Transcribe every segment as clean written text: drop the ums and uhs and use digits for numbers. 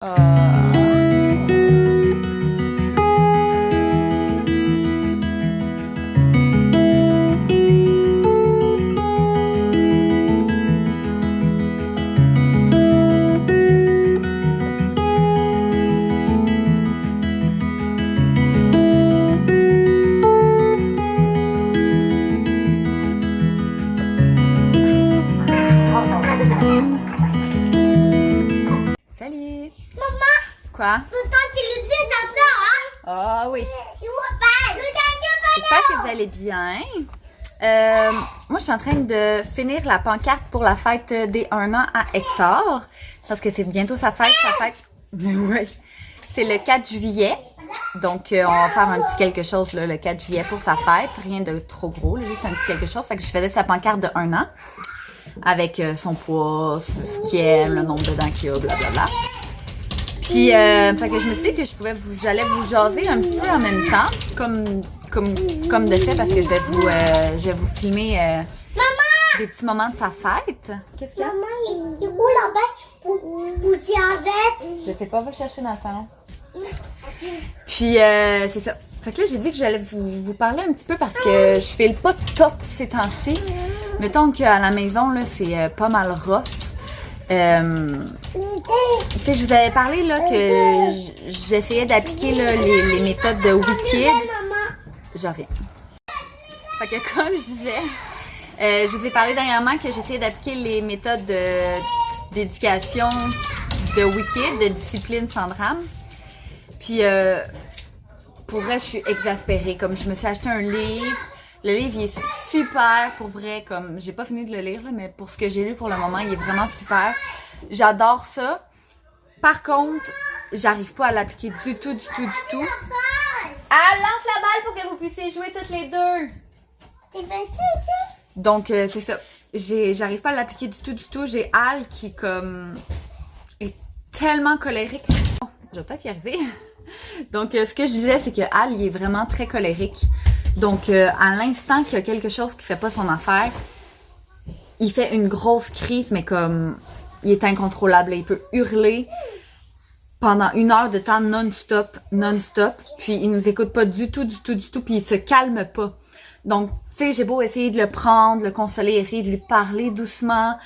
Salut! Maman! Quoi? Tout temps, tu le fais d'abord, hein? Ah oui. J'espère J'espère que vous allez bien. Moi, je suis en train de finir la pancarte pour la fête des 1 an à Hector. Parce que c'est bientôt sa fête. Oui. C'est le 4 juillet. Donc, on va faire un petit quelque chose là, le 4 juillet pour sa fête. Rien de trop gros, là, juste un petit quelque chose. Fait que je faisais sa pancarte de 1 an. Avec son poids, ce qu'il aime, le nombre de dents qu'il a, blablabla. Puis, fait que je me suis dit que j'allais vous jaser un petit peu en même temps, comme de fait, parce que je vais vous filmer des petits moments de sa fête. Qu'est-ce qu'il y a? Maman, il est où là-bas pour diabète? Je sais pas, va chercher dans le salon. Puis, c'est ça. Fait que là, j'ai dit que j'allais vous parler un petit peu parce que je fais le pas top ces temps-ci. Mettons qu'à la maison, là, c'est pas mal rough. Tu sais, je vous avais parlé là que j'essayais d'appliquer là, les méthodes de Wicked. J'en reviens. Fait que comme je disais, je vous ai parlé dernièrement que j'essayais d'appliquer les méthodes d'éducation de Wicked, de discipline sans drame. Puis pour vrai, je suis exaspérée. Comme je me suis acheté un livre. Le livre, il est super, pour vrai, comme, j'ai pas fini de le lire, là, mais pour ce que j'ai lu pour le moment, il est vraiment super. J'adore ça. Par contre, j'arrive pas à l'appliquer du tout. Ah, lance la balle pour que vous puissiez jouer toutes les deux. T'es fait ça? Donc, c'est ça. J'arrive pas à l'appliquer du tout. J'ai Al qui, comme, est tellement colérique. Oh, je vais peut-être y arriver. Donc, ce que je disais, c'est que Al, il est vraiment très colérique. Donc, à l'instant qu'il y a quelque chose qui fait pas son affaire, il fait une grosse crise, mais comme, il est incontrôlable. Il peut hurler pendant 1 heure de temps non-stop, puis il nous écoute pas du tout, puis il se calme pas. Donc, tu sais, j'ai beau essayer de le prendre, le consoler, essayer de lui parler doucement,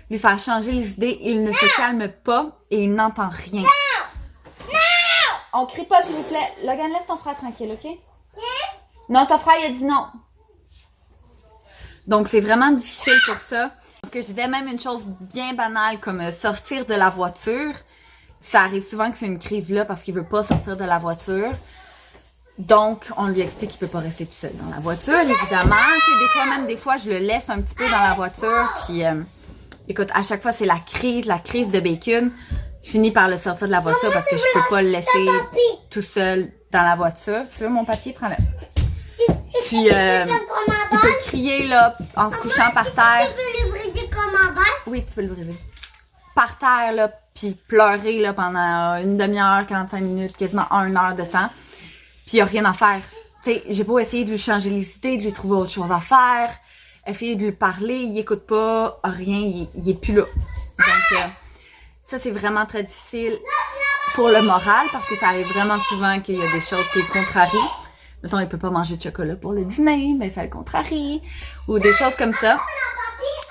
lui faire changer les idées, il ne se calme pas et il n'entend rien. Non! On crie pas, s'il vous plaît. Logan, laisse ton frère tranquille, ok? Non, ton frère, il a dit non. Donc, c'est vraiment difficile pour ça. Parce que je disais même une chose bien banale comme sortir de la voiture. Ça arrive souvent que c'est une crise là parce qu'il veut pas sortir de la voiture. Donc, on lui explique qu'il peut pas rester tout seul dans la voiture, évidemment. Tu sais, des fois, je le laisse un petit peu dans la voiture. Puis, écoute, à chaque fois, c'est la crise de bacon. Je finis par le sortir de la voiture parce que je peux pas le laisser tout seul dans la voiture. Tu veux mon papier? Prends-le. Puis, il peut crier là, en se couchant par terre. Tu peux le briser comme un verre? Oui, tu peux le briser. Par terre, là, puis pleurer là, pendant 1 demi-heure, 45 minutes, quasiment 1 heure de temps. Puis, il n'y a rien à faire. Tu sais, j'ai beau essayer de lui changer les idées, de lui trouver autre chose à faire, essayer de lui parler, il écoute pas, rien, il est plus là. Donc, ça, c'est vraiment très difficile pour le moral parce que ça arrive vraiment souvent qu'il y a des choses qui le contrarient. Mettons, il peut pas manger de chocolat pour le dîner, mais ça le contrarie. Ou des choses comme ça.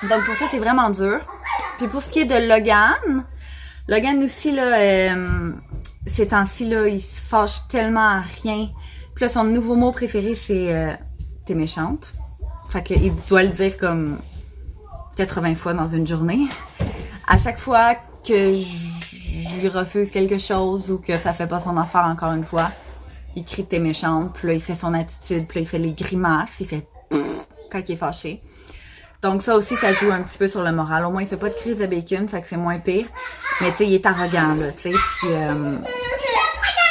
Donc, pour ça, c'est vraiment dur. Puis pour ce qui est de Logan aussi, là, ces temps-ci, là, il se fâche tellement à rien. Puis là, son nouveau mot préféré, c'est t'es méchante. Fait qu'il doit le dire comme 80 fois dans une journée. À chaque fois que je lui refuse quelque chose ou que ça fait pas son affaire encore une fois, il crie t'es méchante, puis là il fait son attitude, puis là il fait les grimaces, il fait quand il est fâché. Donc ça aussi, ça joue un petit peu sur le moral. Au moins il fait pas de crise de bacon, fait que c'est moins pire. Mais tu sais, il est arrogant là, tu sais, puis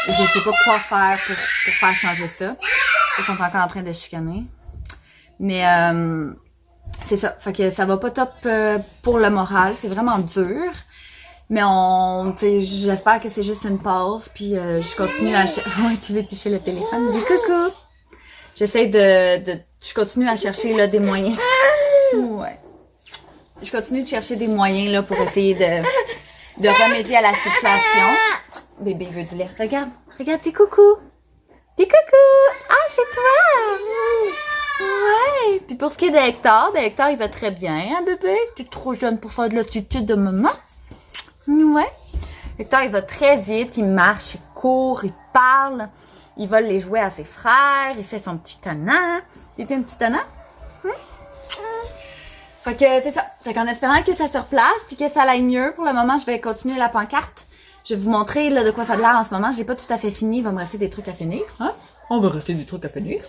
je sais pas quoi faire pour faire changer ça. Ils sont encore en train de chicaner. Mais c'est ça, fait que ça va pas top pour le moral, c'est vraiment dur. Mais j'espère que c'est juste une pause, puis je continue à ouais, tu veux toucher le téléphone? Dis coucou! Je continue à chercher là des moyens. Ouais. Je continue de chercher des moyens là pour essayer de remédier à la situation. Bébé veut du lait. Regarde, regarde, c'est coucou. C'est coucou. Ah, c'est toi. Ouais. Puis pour ce qui est de Hector, il va très bien, hein, bébé? Tu es trop jeune pour faire de l'attitude de maman. Ouais. Hector, il va très vite, il marche, il court, il parle. Il vole les jouets à ses frères, il fait son petit tannant. T'étais un petit tannant? Fait que c'est ça. Fait qu'en espérant que ça se replace puis que ça aille mieux, pour le moment, je vais continuer la pancarte. Je vais vous montrer là, de quoi ça a l'air en ce moment. Je l'ai pas tout à fait fini. Il va me rester des trucs à finir. Hein? On va rester des trucs à finir.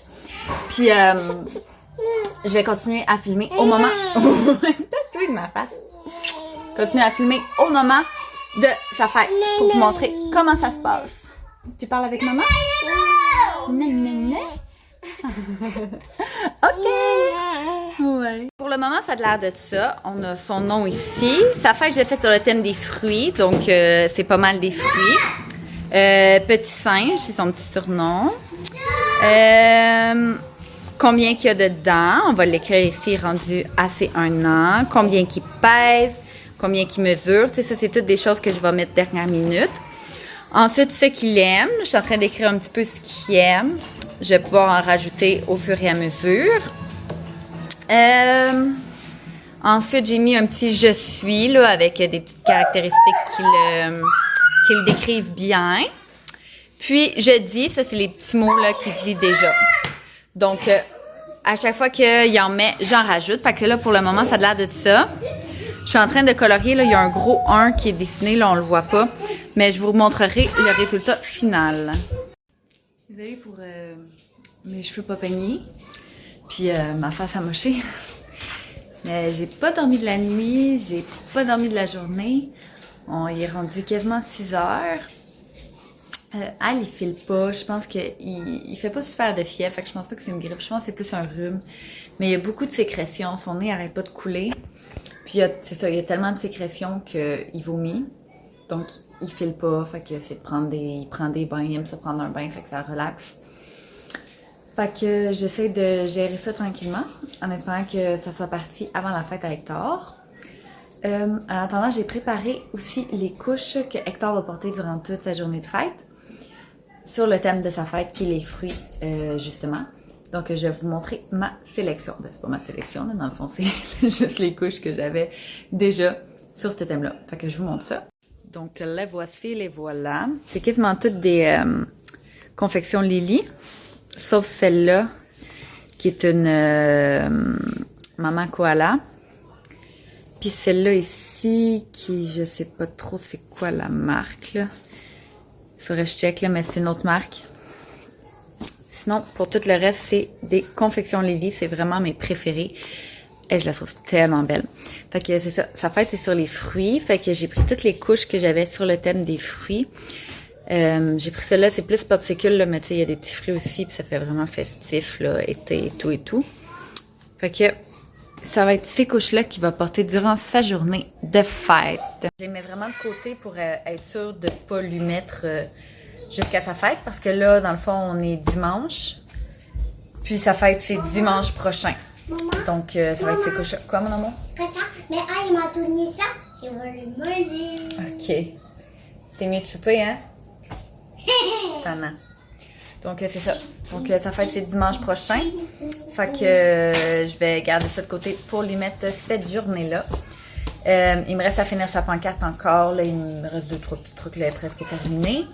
Puis, je vais continuer à filmer au moment... T'as tué de ma face. Continuer à filmer au moment de sa fête pour vous montrer comment ça se passe. Tu parles avec maman? Non. OK. Ouais. Pour le moment, ça a l'air de ça. On a son nom ici. Sa fête, je l'ai fait sur le thème des fruits. Donc, c'est pas mal des fruits. Petit singe, c'est son petit surnom. Combien qu'il y a dedans? On va l'écrire ici, rendu à ses 1 an. Combien qu'il pèse? Combien qu'il mesure? Tu sais, ça, c'est toutes des choses que je vais mettre dernière minute. Ensuite, ce qu'il aime. Je suis en train d'écrire un petit peu ce qu'il aime. Je vais pouvoir en rajouter au fur et à mesure. Ensuite, j'ai mis un petit « je suis » là, avec des petites caractéristiques qui le décrivent bien. Puis, je dis, ça, c'est les petits mots là qu'il dit déjà. Donc, à chaque fois qu'il en met, j'en rajoute. Fait que là, pour le moment, ça a l'air de ça. Je suis en train de colorier. Là, il y a un gros 1 qui est dessiné. Là, on le voit pas. Mais je vous montrerai le résultat final. Désolée pour mes cheveux pas peignés. Puis ma face amochée. Mais j'ai pas dormi de la nuit. J'ai pas dormi de la journée. On y est rendu quasiment 6 heures. Al, il file pas. Je pense qu'il fait pas super de fièvre. Fait que je pense pas que c'est une grippe. Je pense que c'est plus un rhume. Mais il y a beaucoup de sécrétions. Son nez arrête pas de couler. Puis c'est ça, il y a tellement de sécrétions qu'il vomit. Donc, il file pas. Fait que c'est de il prend des bains. Il aime ça prendre un bain. Fait que ça relaxe. Fait que j'essaie de gérer ça tranquillement. En espérant que ça soit parti avant la fête à Hector. En attendant, j'ai préparé aussi les couches que Hector va porter durant toute sa journée de fête. Sur le thème de sa fête, qui est les fruits, justement. Donc, je vais vous montrer ma sélection. Ben, c'est pas ma sélection, là. Dans le fond, c'est juste les couches que j'avais déjà sur ce thème-là. Fait que je vous montre ça. Donc, les voici, les voilà. C'est quasiment toutes des confections Lily. Sauf celle-là, qui est une maman koala. Puis celle-là ici, qui, je sais pas trop c'est quoi la marque, là. Faudrait que je check, là, mais c'est une autre marque. Sinon, pour tout le reste, c'est des confections Lily. C'est vraiment mes préférés. Et je la trouve tellement belle. Fait que c'est ça. Sa fête, c'est sur les fruits. Fait que j'ai pris toutes les couches que j'avais sur le thème des fruits. J'ai pris celle-là, c'est plus popsicle, là, mais tu sais, il y a des petits fruits aussi, puis ça fait vraiment festif, là, été et tout et tout. Fait que ça va être ces couches-là qu'il va porter durant sa journée de fête. Je les mets vraiment de côté pour être sûre de ne pas lui mettre jusqu'à sa fête, parce que là, dans le fond, on est dimanche, puis sa fête, c'est dimanche prochain. Maman, donc, ça va être ces couches-là. Quoi, mon amour? Pas ça, mais il m'a donné ça, je vais le manger. OK. T'es mieux de souper, hein? Tannant. Donc, c'est ça. Donc, sa fête, c'est dimanche prochain. Fait que je vais garder ça de côté pour lui mettre cette journée-là. Il me reste à finir sa pancarte encore. Là, il me reste 2-3 petits trucs là, presque terminés.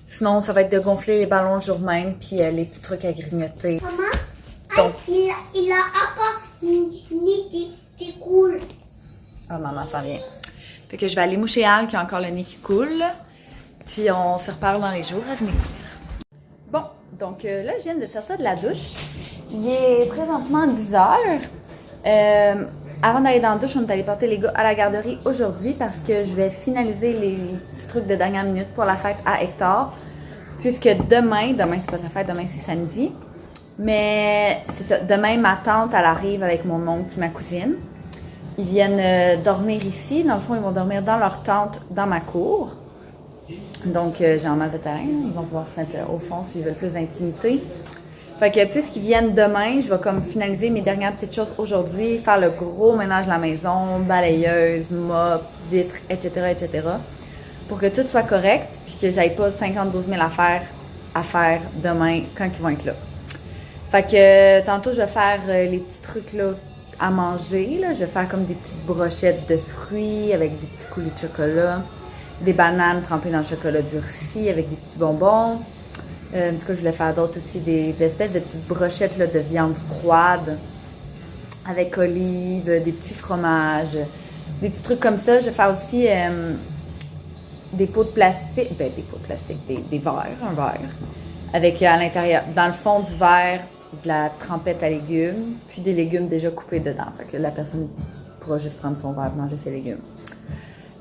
Sinon, ça va être de gonfler les ballons le jour même, puis les petits trucs à grignoter. Maman, Donc, il a encore une nez qui coule. Ah, maman, ça vient. Fait que je vais aller moucher Al qui a encore le nez qui coule. Puis on se reparle dans les jours à venir. Bon, donc là, je viens de sortir de la douche. Il est présentement 10 heures. Avant d'aller dans la douche, on est allé porter les gars à la garderie aujourd'hui parce que je vais finaliser les petits trucs de dernière minute pour la fête à Hector. Puisque demain c'est pas sa fête, demain c'est samedi. Mais c'est ça, demain ma tante, elle arrive avec mon oncle et ma cousine. Ils viennent dormir ici. Dans le fond, ils vont dormir dans leur tente dans ma cour. Donc, j'ai un masse de terrain. Ils vont pouvoir se mettre au fond s'ils veulent plus d'intimité. Fait que puisqu'ils viennent demain, je vais comme finaliser mes dernières petites choses aujourd'hui, faire le gros ménage de la maison, balayeuse, mop, vitres, etc., etc. pour que tout soit correct, puis que j'aille pas 52 000 affaires à faire demain quand ils vont être là. Fait que tantôt, je vais faire les petits trucs là à manger. Là. Je vais faire comme des petites brochettes de fruits avec des petits coulis de chocolat, des bananes trempées dans le chocolat durci avec des petits bonbons. En tout cas, je voulais faire d'autres aussi, des espèces de petites brochettes là, de viande froide avec olives, des petits fromages, des petits trucs comme ça. Je vais faire aussi des pots de plastique, des verres, un verre, avec à l'intérieur, dans le fond du verre, de la trempette à légumes, puis des légumes déjà coupés dedans. Fait que la personne pourra juste prendre son verre et manger ses légumes.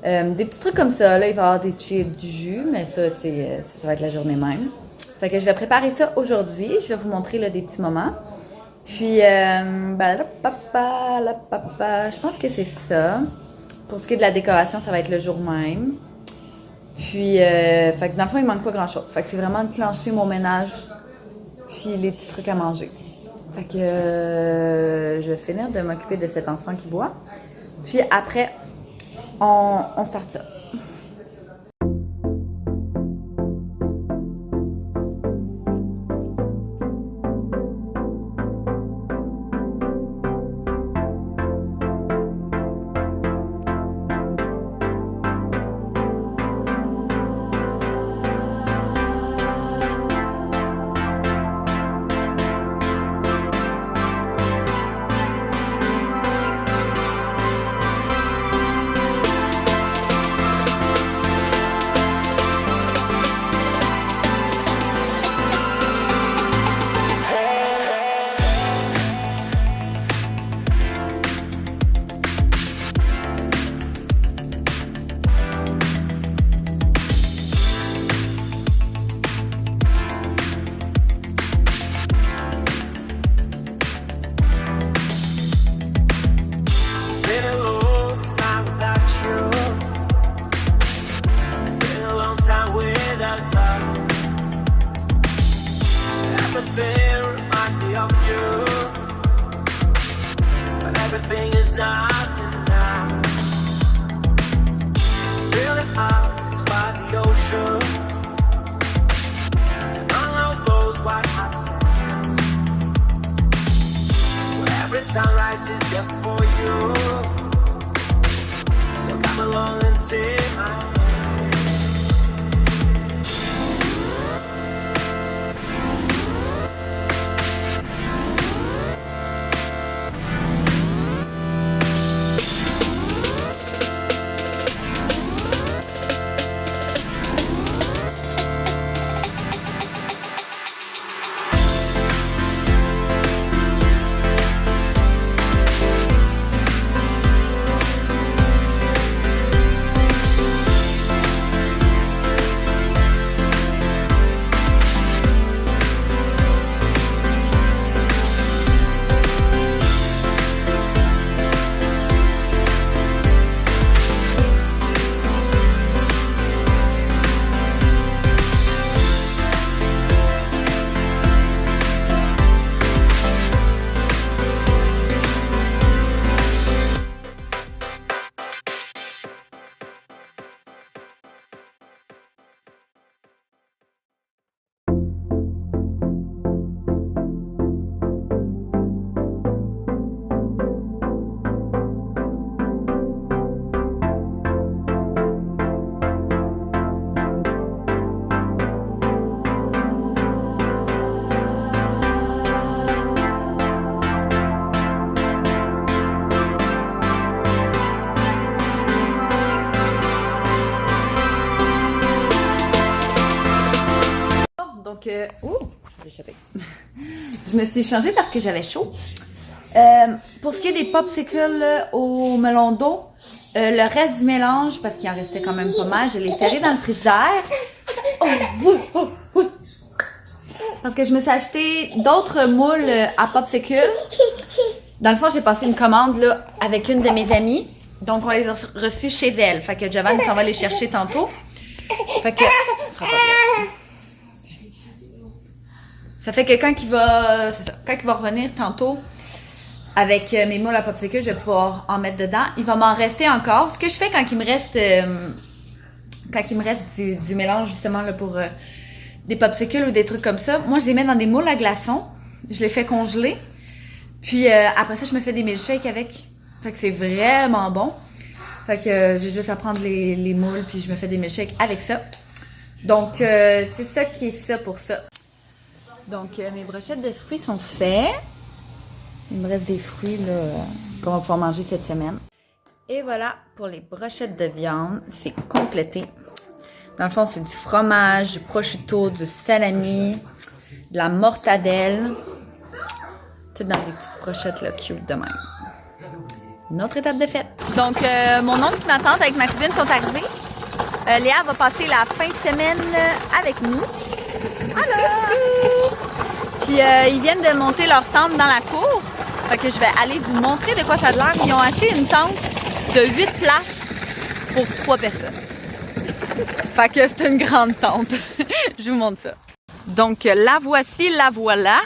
Des petits trucs comme ça, là, il va y avoir des chips, du jus, mais ça, tu sais, ça va être la journée même. Fait que je vais préparer ça aujourd'hui. Je vais vous montrer là, des petits moments. Puis, je pense que c'est ça. Pour ce qui est de la décoration, ça va être le jour même. Puis, fait que dans le fond, il manque pas grand-chose. Fait que c'est vraiment déclencher mon ménage, puis les petits trucs à manger. Fait que je vais finir de m'occuper de cet enfant qui boit. Puis après, on start ça. Sunrise is just for you. So come along and take my hand. Donc, j'ai échappé. Je me suis changée parce que j'avais chaud. Pour ce qui est des popsicles au melon d'eau, le reste du mélange, parce qu'il en restait quand même pas mal, je l'ai serré dans le frigidaire. Parce que je me suis acheté d'autres moules à popsicles. Dans le fond, j'ai passé une commande là, avec une de mes amies. Donc, on les a reçus chez elle. Fait que Javan s'en va les chercher tantôt. Fait que... Ce sera pas bien. Ça fait que quand il va, c'est ça, quand il va revenir tantôt avec mes moules à popsicle, je vais pouvoir en mettre dedans. Il va m'en rester encore. Ce que je fais quand il me reste du mélange justement là, pour des popsicles ou des trucs comme ça, moi je les mets dans des moules à glaçons. Je les fais congeler. Puis après ça, je me fais des milkshakes avec. Fait que c'est vraiment bon. Fait que j'ai juste à prendre les moules puis je me fais des milkshakes avec ça. Donc c'est ça qui est ça pour ça. Donc mes brochettes de fruits sont faites. Il me reste des fruits là qu'on va pouvoir manger cette semaine. Et voilà pour les brochettes de viande, c'est complété. Dans le fond, c'est du fromage, du prosciutto, du salami, de la mortadelle. Tout dans des petites brochettes là, cute de même. Une autre étape de fête. Donc, mon oncle et ma tante avec ma cousine sont arrivés. Léa va passer la fin de semaine avec nous. Alors! Puis, ils viennent de monter leur tente dans la cour. Fait que je vais aller vous montrer de quoi ça a l'air. Ils ont acheté une tente de 8 places pour 3 personnes. Fait que c'est une grande tente. Je vous montre ça. Donc, la voici, la voilà.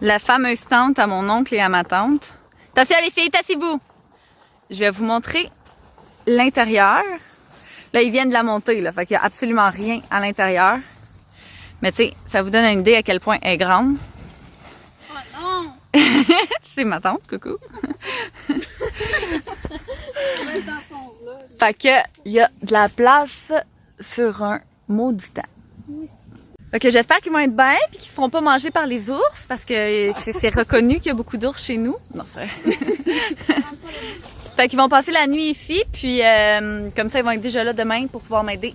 La fameuse tente à mon oncle et à ma tante. Tassez les filles, tassez-vous! Je vais vous montrer l'intérieur. Là, ils viennent de la monter, là. Fait qu'il n'y a absolument rien à l'intérieur. Mais tu sais, ça vous donne une idée à quel point elle est grande. Oh non! C'est ma tante, coucou. Fait que, il y a de la place sur un maudit temps. Fait que j'espère qu'ils vont être bien et qu'ils ne seront pas mangés par les ours parce que c'est reconnu qu'il y a beaucoup d'ours chez nous. Non, c'est vrai. Fait qu'ils vont passer la nuit ici puis comme ça, ils vont être déjà là demain pour pouvoir m'aider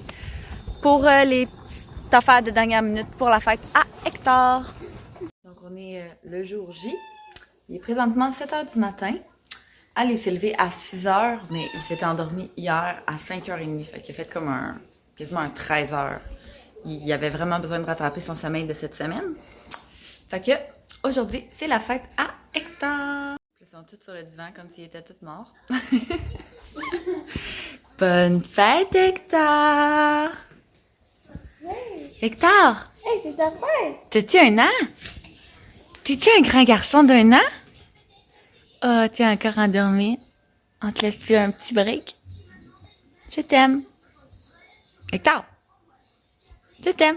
pour les petites affaires de dernière minute pour la fête à Hector. Donc, on est le jour J. Il est présentement 7h du matin. Elle s'est levée à 6h, mais il s'était endormi hier à 5h30. Fait qu'il a fait comme quasiment un 13h. Il avait vraiment besoin de rattraper son sommeil de cette semaine. Fait que, aujourd'hui, c'est la fête à Hector. Ils sont tous sur le divan comme s'ils étaient tous morts. Bonne fête, Hector! Hector! Hey, c'est ta fête! T'as-tu un an? T'es-tu un grand garçon d'un an? Oh, t'es encore endormi. On te laisse un petit break? Je t'aime. Hector! Je t'aime.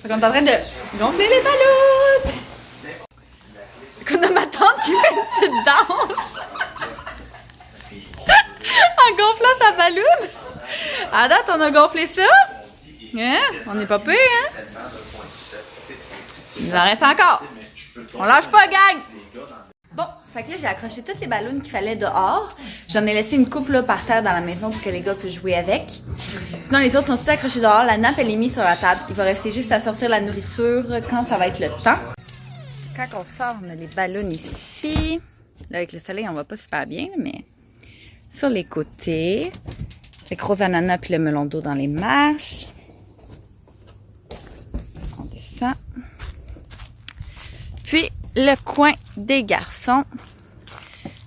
On est en train de gonfler les ballons. On a ma tante qui fait une petite danse. En gonflant sa balloune. À date, on a gonflé ça. Hein? On n'est pas pire, hein? Il nous en reste encore. On lâche pas, gang! Bon, fait que là, j'ai accroché toutes les ballons qu'il fallait dehors. J'en ai laissé une couple là, par terre dans la maison pour que les gars puissent jouer avec. Sinon, les autres ont tout accroché dehors. La nappe, elle est mise sur la table. Il va rester juste à sortir la nourriture quand ça va être le temps. Quand on sort, on a les ballons ici. Là, avec le soleil, on va pas super bien, mais sur les côtés. Avec rose ananas puis le melon d'eau dans les marches. On descend. Puis, le coin des garçons.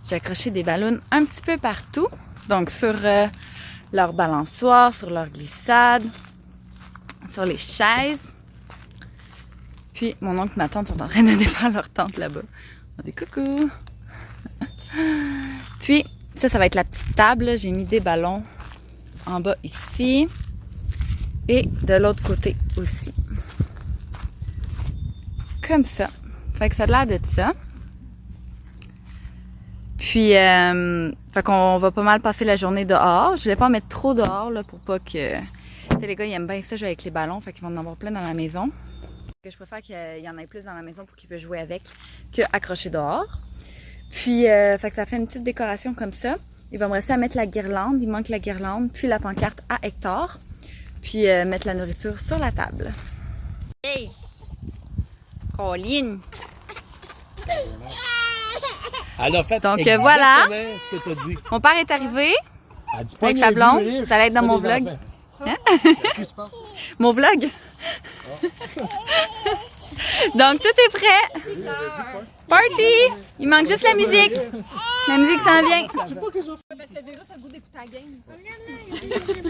J'ai accroché des ballons un petit peu partout. Donc, sur leur balançoire, sur leur glissade, sur les chaises. Puis, mon oncle et ma tante sont en train de défaire leur tente là-bas. On dit coucou! Puis, ça va être la petite table. J'ai mis des ballons en bas ici. Et de l'autre côté aussi. Comme ça. Fait que ça a l'air de ça. Puis, fait qu'on va pas mal passer la journée dehors. Je voulais pas en mettre trop dehors, là, pour pas que... Tu sais, les gars, ils aiment bien ça, jouer avec les ballons. Fait qu'ils vont en avoir plein dans la maison. Je préfère qu'il y en ait plus dans la maison pour qu'ils puissent jouer avec que accrocher dehors. Puis, fait que ça fait une petite décoration comme ça. Il va me rester à mettre la guirlande. Il manque la guirlande, puis la pancarte à Hector. Puis, mettre la nourriture sur la table. Hey! Colline! Elle a fait donc exactement voilà, ce que t'as dit. mon père est arrivé Elle dit avec sa blonde. Vous allez être dans mon vlog. Hein? Mon vlog? Donc, tout est prêt. Party! Il manque juste la musique. La musique s'en vient.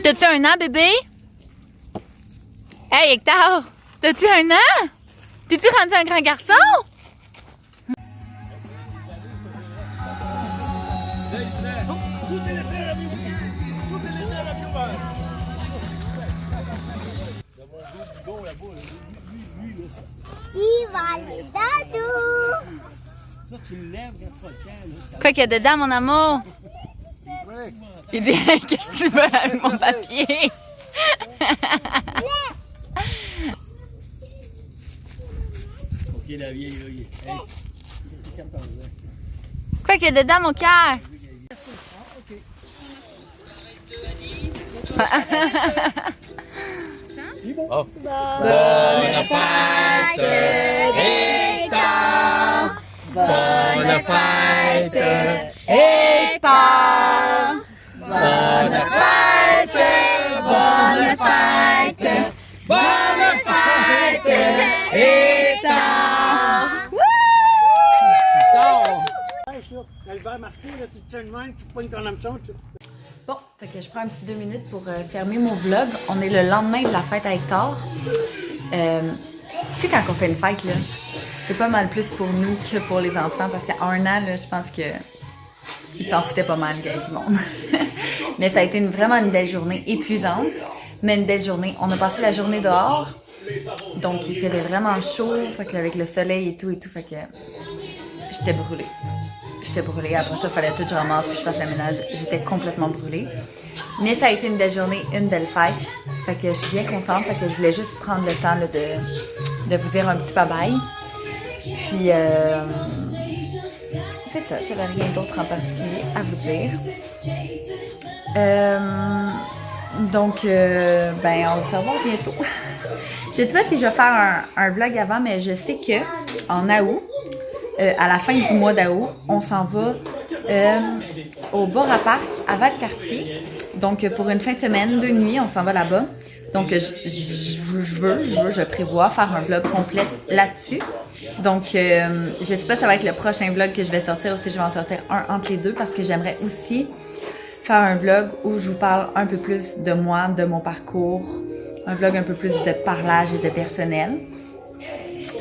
T'as-tu un an, bébé? Hey, Hector! T'as-tu un an? T'es-tu rendu un grand garçon? Viva les dadous! Ça, tu le lèves quand c'est pas le temps. Là. Quoi qu'il y a dedans, mon amour? Il dit, qu'est-ce que tu veux avec mon papier? OK, la vieille, là, il est... Hey, 14 ans. Quoi qu'il y a dedans, mon cœur? Oh. Bonne fête, Hector! Bonne fête, Hector! Bonne fête, bonne fête, bonne fête, Hector! Quand le verre marqué, là, tu te tiens de même, tu pognes ton hameçon. Bon, fait que je prends un petit 2 minutes pour fermer mon vlog. On est le lendemain de la fête à Hector. Tu sais, quand on fait une fête, là, c'est pas mal plus pour nous que pour les enfants parce qu'à 1 an, là, je pense que ils s'en foutaient pas mal, gars, du monde. Mais ça a été vraiment une belle journée, épuisante, mais une belle journée. On a passé la journée dehors, donc il faisait vraiment chaud, fait qu'avec le soleil et tout, fait que j'étais brûlée. J'étais brûlée. Après ça, il fallait tout que je ramasse puis je fasse le ménage. J'étais complètement brûlée. Mais ça a été une belle journée, une belle fête. Fait que je suis bien contente. Fait que je voulais juste prendre le temps là, de vous dire un petit bye-bye. Puis, c'est ça. J'avais rien d'autre en particulier à vous dire. Donc, ben, on va se revoir bientôt. Je sais pas si je vais faire un vlog avant, mais je sais que en août, à la fin du mois d'août, on s'en va au Bora Park à Valcartier. Donc, pour une fin de semaine, 2 nuits, on s'en va là-bas. Donc, je prévois faire un vlog complet là-dessus. Donc, je sais pas si ça va être le prochain vlog que je vais sortir ou si je vais en sortir un entre les deux parce que j'aimerais aussi faire un vlog où je vous parle un peu plus de moi, de mon parcours, un vlog un peu plus de parlage et de personnel.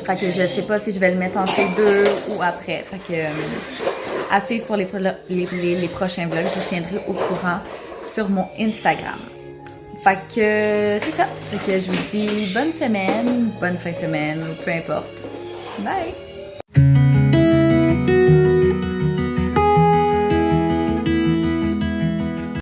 Fait que je sais pas si je vais le mettre entre les deux ou après. Fait que à suivre pour les prochains vlogs, je vous tiendrai au courant sur mon Instagram. Fait que c'est ça. Fait que je vous dis bonne semaine, bonne fin de semaine, peu importe. Bye!